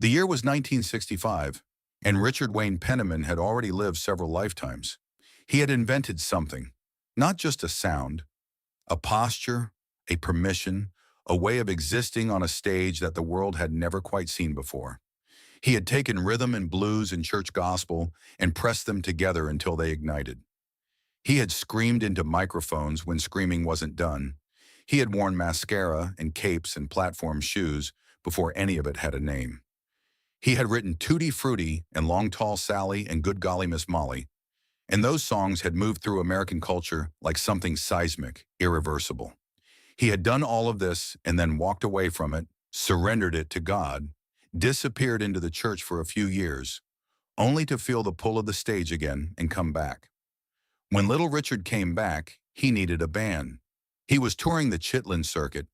The year was 1965, and Richard Wayne Penniman had already lived several lifetimes. He had invented something, not just a sound, a posture, a permission, a way of existing on a stage that the world had never quite seen before. He had taken rhythm and blues and church gospel and pressed them together until they ignited. He had screamed into microphones when screaming wasn't done. He had worn mascara and capes and platform shoes before any of it had a name. He had written Tutti Frutti and Long Tall Sally and Good Golly Miss Molly, and those songs had moved through American culture like something seismic, irreversible. He had done all of this and then walked away from it, surrendered it to God, disappeared into the church for a few years, only to feel the pull of the stage again and come back. When Little Richard came back, he needed a band. He was touring the Chitlin Circuit,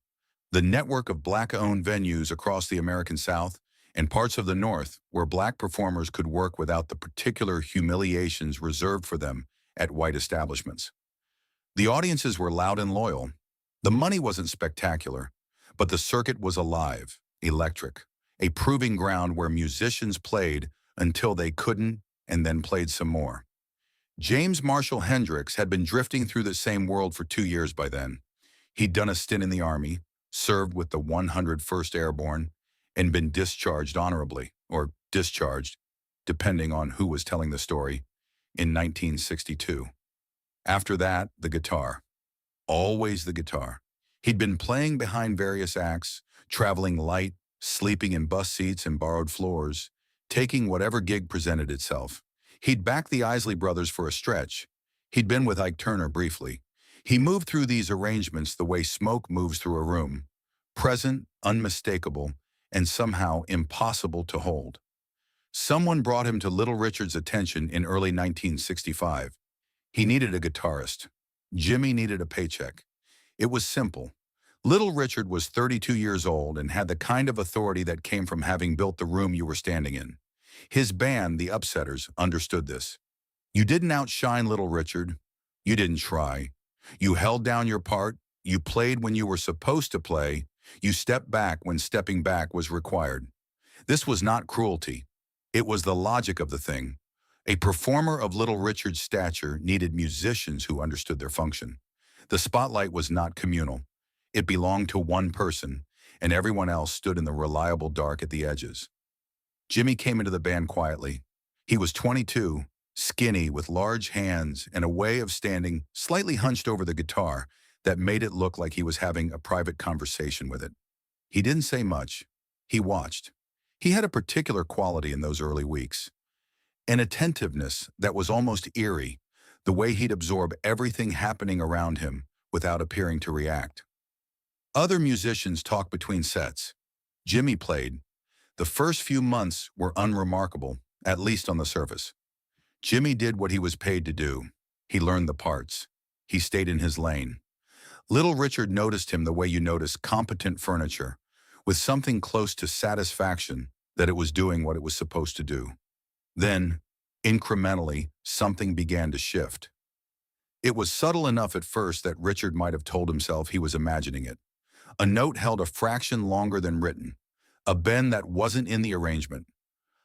the network of Black-owned venues across the American South and parts of the North where Black performers could work without the particular humiliations reserved for them at white establishments. The audiences were loud and loyal. The money wasn't spectacular, but the circuit was alive, electric, a proving ground where musicians played until they couldn't and then played some more. James Marshall Hendrix had been drifting through the same world for 2 years by then. He'd done a stint in the Army, served with the 101st Airborne, and been discharged honorably, or discharged, depending on who was telling the story, in 1962. After that, the guitar. Always the guitar. He'd been playing behind various acts, traveling light, sleeping in bus seats and borrowed floors, taking whatever gig presented itself. He'd backed the Isley Brothers for a stretch. He'd been with Ike Turner briefly. He moved through these arrangements the way smoke moves through a room, present, unmistakable, and somehow impossible to hold. Someone brought him to Little Richard's attention in early 1965. He needed a guitarist. Jimmy needed a paycheck. It was simple. Little Richard was 32 years old and had the kind of authority that came from having built the room you were standing in. His band, the Upsetters, understood this. You didn't outshine Little Richard. You didn't try. You held down your part. You played when you were supposed to play. You stepped back when stepping back was required. This was not cruelty. It was the logic of the thing. A performer of Little Richard's stature needed musicians who understood their function. The spotlight was not communal. It belonged to one person, and everyone else stood in the reliable dark at the edges. Jimmy came into the band quietly. He was 22, skinny with large hands and a way of standing slightly hunched over the guitar that made it look like he was having a private conversation with it. He didn't say much. He watched. He had a particular quality in those early weeks, an attentiveness that was almost eerie, the way he'd absorb everything happening around him without appearing to react. Other musicians talked between sets. Jimmy played. The first few months were unremarkable, at least on the surface. Jimmy did what he was paid to do. He learned the parts. He stayed in his lane. Little Richard noticed him the way you notice competent furniture, with something close to satisfaction that it was doing what it was supposed to do. Then, incrementally, something began to shift. It was subtle enough at first that Richard might have told himself he was imagining it. A note held a fraction longer than written, a bend that wasn't in the arrangement.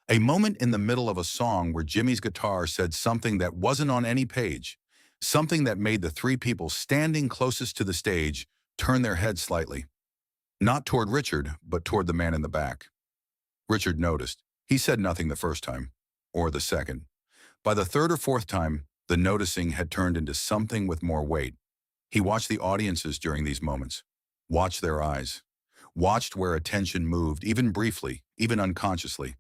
A moment in the middle of a song where Jimmy's guitar said something that wasn't on any page, something that made the three people standing closest to the stage turn their heads slightly. Not toward Richard, but toward the man in the back. Richard noticed. He said nothing the first time, or the second. By the third or fourth time, the noticing had turned into something with more weight. He watched the audiences during these moments, watched their eyes, watched where attention moved, even briefly, even unconsciously.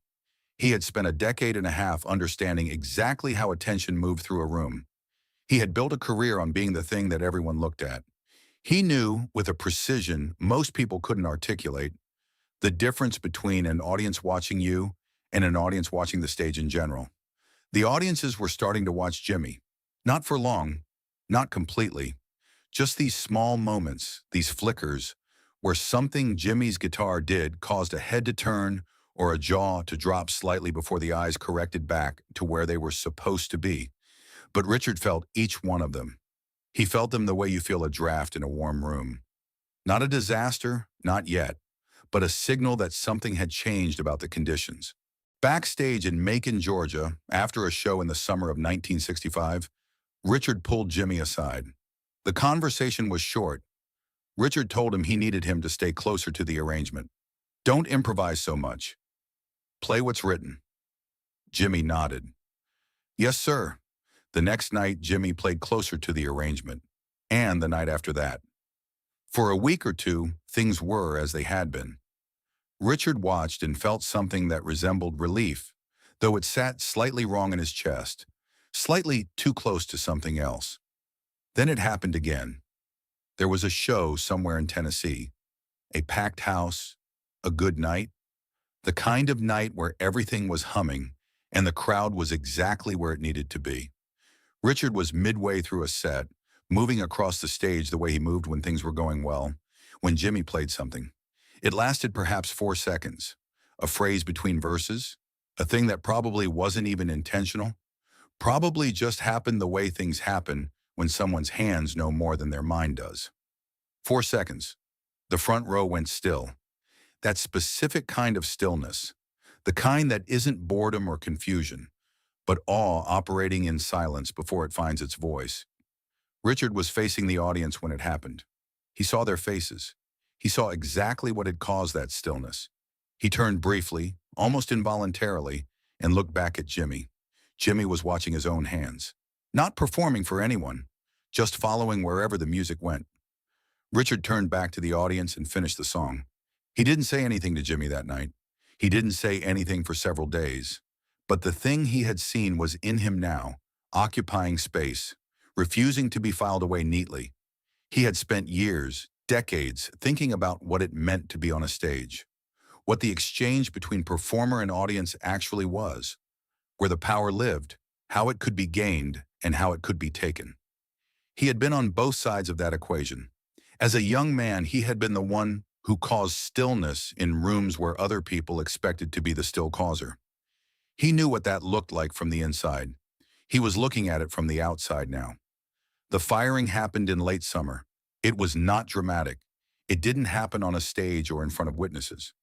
He had spent a decade and a half understanding exactly how attention moved through a room. He had built a career on being the thing that everyone looked at. He knew, with a precision most people couldn't articulate, the difference between an audience watching you and an audience watching the stage in general. The audiences were starting to watch Jimmy. Not for long, not completely. Just these small moments, these flickers, where something Jimmy's guitar did caused a head to turn or a jaw to drop slightly before the eyes corrected back to where they were supposed to be. But Richard felt each one of them. He felt them the way you feel a draft in a warm room. Not a disaster, not yet, but a signal that something had changed about the conditions. Backstage in Macon, Georgia, after a show in the summer of 1965, Richard pulled Jimi aside. The conversation was short. Richard told him he needed him to stay closer to the arrangement. Don't improvise so much. Play what's written. Jimi nodded. Yes, sir. The next night, Jimi played closer to the arrangement, and the night after that. For a week or two, things were as they had been. Richard watched and felt something that resembled relief, though it sat slightly wrong in his chest, slightly too close to something else. Then it happened again. There was a show somewhere in Tennessee, a packed house, a good night, the kind of night where everything was humming and the crowd was exactly where it needed to be. Richard was midway through a set, moving across the stage the way he moved when things were going well, when Jimi played something. It lasted perhaps 4 seconds, a phrase between verses, a thing that probably wasn't even intentional, probably just happened the way things happen when someone's hands know more than their mind does. 4 seconds. The front row went still. That specific kind of stillness, the kind that isn't boredom or confusion, but awe operating in silence before it finds its voice. Richard was facing the audience when it happened. He saw their faces. He saw exactly what had caused that stillness. He turned briefly, almost involuntarily, and looked back at Jimi. Jimi was watching his own hands, not performing for anyone, just following wherever the music went. Richard turned back to the audience and finished the song. He didn't say anything to Jimi that night. He didn't say anything for several days. But the thing he had seen was in him now, occupying space, refusing to be filed away neatly. He had spent years, decades, thinking about what it meant to be on a stage, what the exchange between performer and audience actually was, where the power lived, how it could be gained, and how it could be taken. He had been on both sides of that equation. As a young man, he had been the one who caused stillness in rooms where other people expected to be the still causer. He knew what that looked like from the inside. He was looking at it from the outside now. The firing happened in late summer. It was not dramatic. It didn't happen on a stage or in front of witnesses.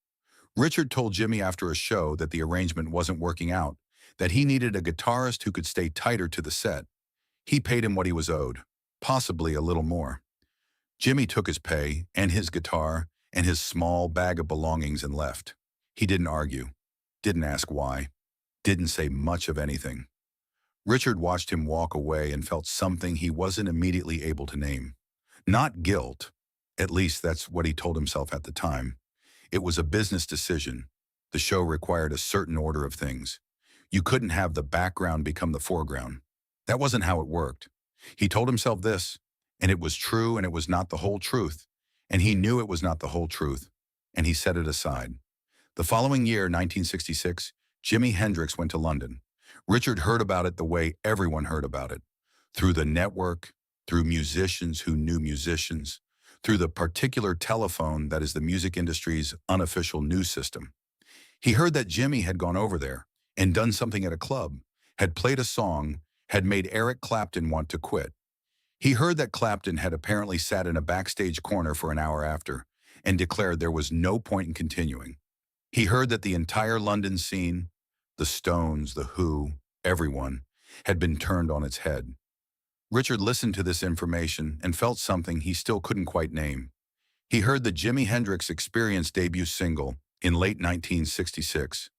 Richard told Jimi after a show that the arrangement wasn't working out, that he needed a guitarist who could stay tighter to the set. He paid him what he was owed, possibly a little more. Jimi took his pay and his guitar and his small bag of belongings and left. He didn't argue, didn't ask why, didn't say much of anything. Richard watched him walk away and felt something he wasn't immediately able to name. Not guilt, at least that's what he told himself at the time. It was a business decision. The show required a certain order of things. You couldn't have the background become the foreground. That wasn't how it worked. He told himself this, and it was true and it was not the whole truth. And he knew it was not the whole truth, and he set it aside. The following year, 1966, Jimi Hendrix went to London. Richard heard about it the way everyone heard about it, through the network, through musicians who knew musicians, through the particular telephone that is the music industry's unofficial news system. He heard that Jimi had gone over there and done something at a club, had played a song, had made Eric Clapton want to quit. He heard that Clapton had apparently sat in a backstage corner for an hour after and declared there was no point in continuing. He heard that the entire London scene, the Stones, the Who, everyone, had been turned on its head. Richard listened to this information and felt something he still couldn't quite name. He heard the Jimi Hendrix Experience debut single in late 1966.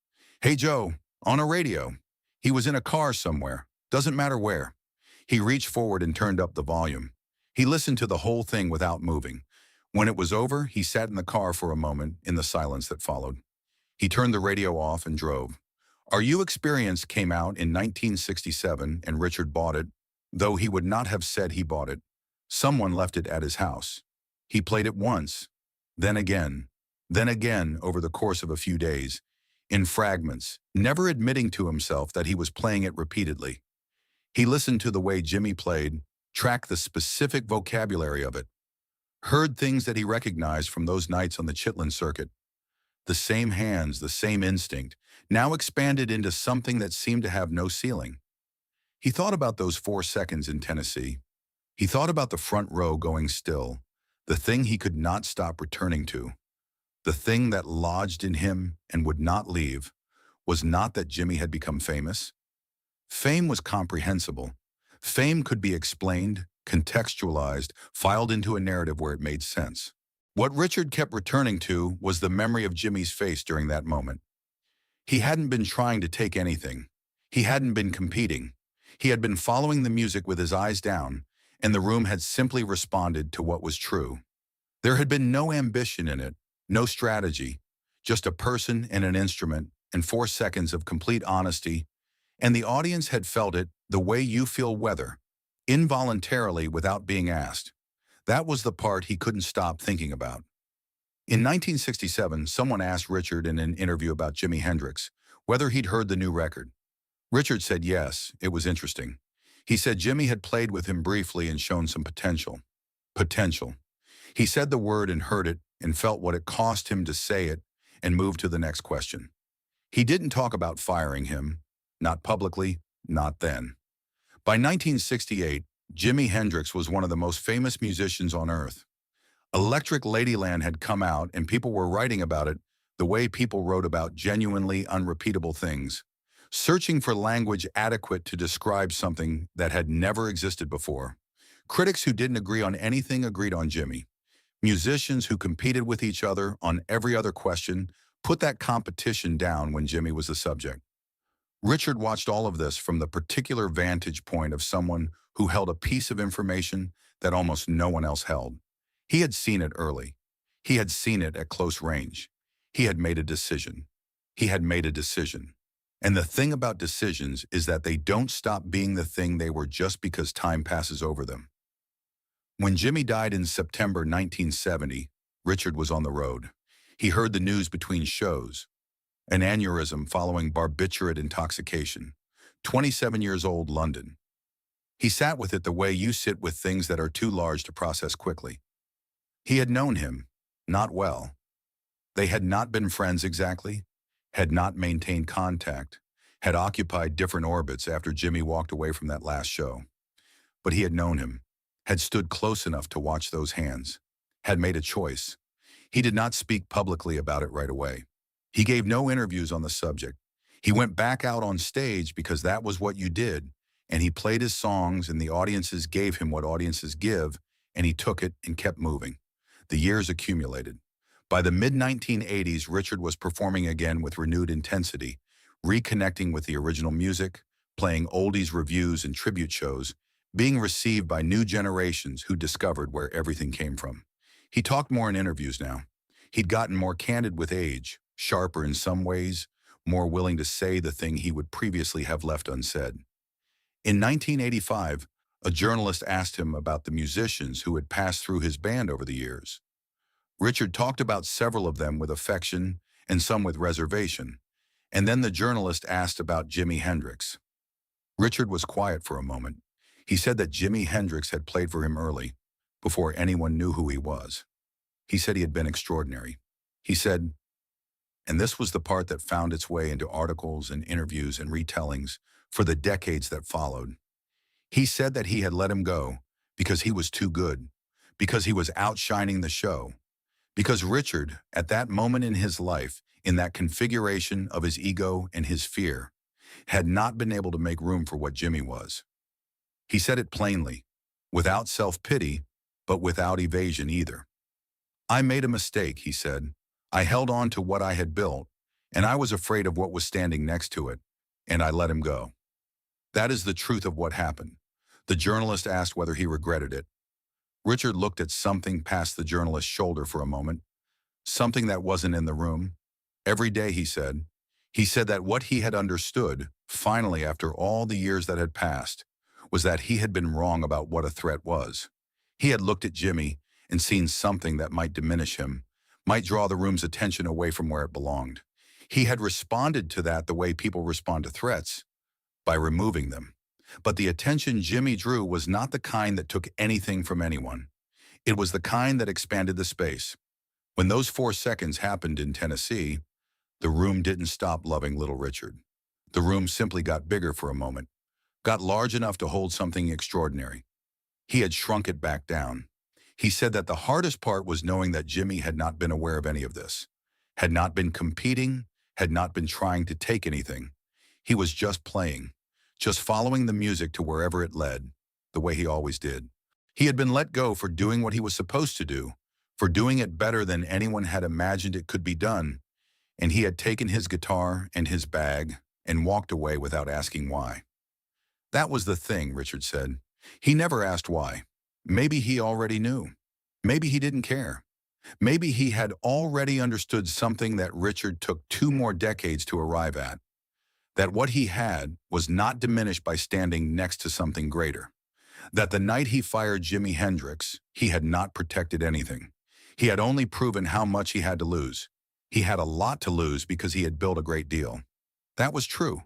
Hey Joe, on a radio. He was in a car somewhere, doesn't matter where. He reached forward and turned up the volume. He listened to the whole thing without moving. When it was over, he sat in the car for a moment in the silence that followed. He turned the radio off and drove. Are You Experience came out in 1967 and Richard bought it, though he would not have said he bought it. Someone left it at his house. He played it once, then again over the course of a few days, in fragments, never admitting to himself that he was playing it repeatedly. He listened to the way Jimi played, tracked the specific vocabulary of it, heard things that he recognized from those nights on the Chitlin circuit. The same hands, the same instinct, now expanded into something that seemed to have no ceiling. He thought about those 4 seconds in Tennessee. He thought about the front row going still, the thing he could not stop returning to. The thing that lodged in him and would not leave was not that Jimi had become famous. Fame was comprehensible. Fame could be explained, contextualized, filed into a narrative where it made sense. What Richard kept returning to was the memory of Jimmy's face during that moment. He hadn't been trying to take anything. He hadn't been competing. He had been following the music with his eyes down, and the room had simply responded to what was true. There had been no ambition in it, no strategy, just a person and an instrument and 4 seconds of complete honesty, and the audience had felt it the way you feel weather, involuntarily without being asked. That was the part he couldn't stop thinking about. In 1967, someone asked Richard in an interview about Jimi Hendrix whether he'd heard the new record. Richard said yes, it was interesting. He said Jimi had played with him briefly and shown some potential. Potential. He said the word and heard it and felt what it cost him to say it and moved to the next question. He didn't talk about firing him, not publicly, not then. By 1968, Jimi Hendrix was one of the most famous musicians on earth. Electric Ladyland had come out and people were writing about it the way people wrote about genuinely unrepeatable things, searching for language adequate to describe something that had never existed before. Critics who didn't agree on anything agreed on Jimi. Musicians who competed with each other on every other question put that competition down when Jimi was the subject. Richard watched all of this from the particular vantage point of someone who held a piece of information that almost no one else held. He had seen it early. He had seen it at close range. He had made a decision. He had made a decision. And the thing about decisions is that they don't stop being the thing they were just because time passes over them. When Jimi died in September 1970, Richard was on the road. He heard the news between shows. An aneurysm following barbiturate intoxication. 27 years old, London. He sat with it the way you sit with things that are too large to process quickly. He had known him, not well. They had not been friends exactly, had not maintained contact, had occupied different orbits after Jimi walked away from that last show. But he had known him, had stood close enough to watch those hands, had made a choice. He did not speak publicly about it right away. He gave no interviews on the subject. He went back out on stage because that was what you did, and he played his songs and the audiences gave him what audiences give, and he took it and kept moving. The years accumulated. By the mid-1980s, Richard was performing again with renewed intensity, reconnecting with the original music, playing oldies reviews and tribute shows, being received by new generations who discovered where everything came from. He talked more in interviews now. He'd gotten more candid with age, sharper in some ways, more willing to say the thing he would previously have left unsaid. In 1985, a journalist asked him about the musicians who had passed through his band over the years. Richard talked about several of them with affection and some with reservation, and then the journalist asked about Jimi Hendrix. Richard was quiet for a moment. He said that Jimi Hendrix had played for him early, before anyone knew who he was. He said he had been extraordinary. He said, and this was the part that found its way into articles and interviews and retellings for the decades that followed. He said that he had let him go because he was too good, because he was outshining the show, because Richard, at that moment in his life, in that configuration of his ego and his fear, had not been able to make room for what Jimi was. He said it plainly, without self-pity, but without evasion either. I made a mistake, he said. I held on to what I had built, and I was afraid of what was standing next to it, and I let him go. That is the truth of what happened. The journalist asked whether he regretted it. Richard looked at something past the journalist's shoulder for a moment, something that wasn't in the room. Every day, he said that what he had understood, finally after all the years that had passed, was that he had been wrong about what a threat was. He had looked at Jimi and seen something that might diminish him, might draw the room's attention away from where it belonged. He had responded to that the way people respond to threats, by removing them. But the attention Jimi drew was not the kind that took anything from anyone. It was the kind that expanded the space. When those 4 seconds happened in Tennessee, the room didn't stop loving little Richard. The room simply got bigger for a moment, got large enough to hold something extraordinary. He had shrunk it back down. He said that the hardest part was knowing that Jimi had not been aware of any of this. had not been competing, had not been trying to take anything. He was just playing, just following the music to wherever it led, the way he always did. He had been let go for doing what he was supposed to do, for doing it better than anyone had imagined it could be done, and he had taken his guitar and his bag and walked away without asking why. That was the thing, Richard said. He never asked why. Maybe he already knew. Maybe he didn't care. Maybe he had already understood something that Richard took 2 more decades to arrive at, that what he had was not diminished by standing next to something greater, that the night he fired Jimi Hendrix, he had not protected anything. He had only proven how much he had to lose. He had a lot to lose because he had built a great deal. That was true.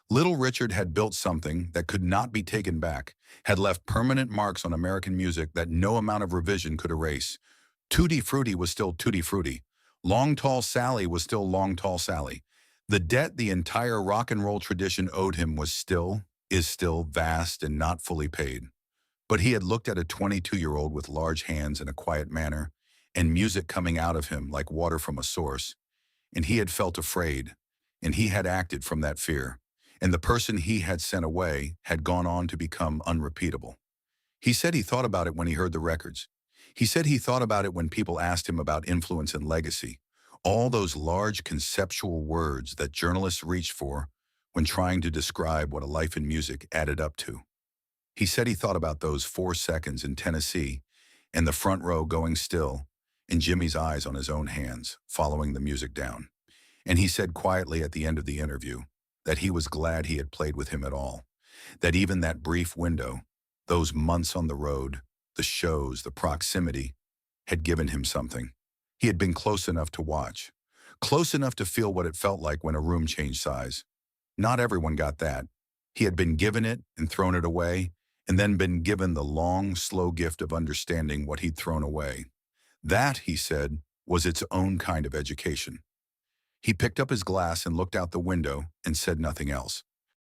Little Richard had built something that could not be taken back, had left permanent marks on American music that no amount of revision could erase. Tutti Frutti was still Tutti Frutti. Long Tall Sally was still Long Tall Sally. The debt the entire rock and roll tradition owed him is still vast and not fully paid. But he had looked at a 22-year-old with large hands and a quiet manner, and music coming out of him like water from a source, and he had felt afraid, and he had acted from that fear, and the person he had sent away had gone on to become unrepeatable. He said he thought about it when he heard the records. He said he thought about it when people asked him about influence and legacy, all those large conceptual words that journalists reached for when trying to describe what a life in music added up to. He said he thought about those 4 seconds in Tennessee and the front row going still and Jimmy's eyes on his own hands, following the music down. And he said quietly at the end of the interview that he was glad he had played with him at all, that even that brief window, those months on the road, the shows, the proximity, had given him something. He had been close enough to watch, close enough to feel what it felt like when a room changed size. Not everyone got that. He had been given it and thrown it away, and then been given the long, slow gift of understanding what he'd thrown away. That, he said, was its own kind of education. He picked up his glass and looked out the window and said nothing else.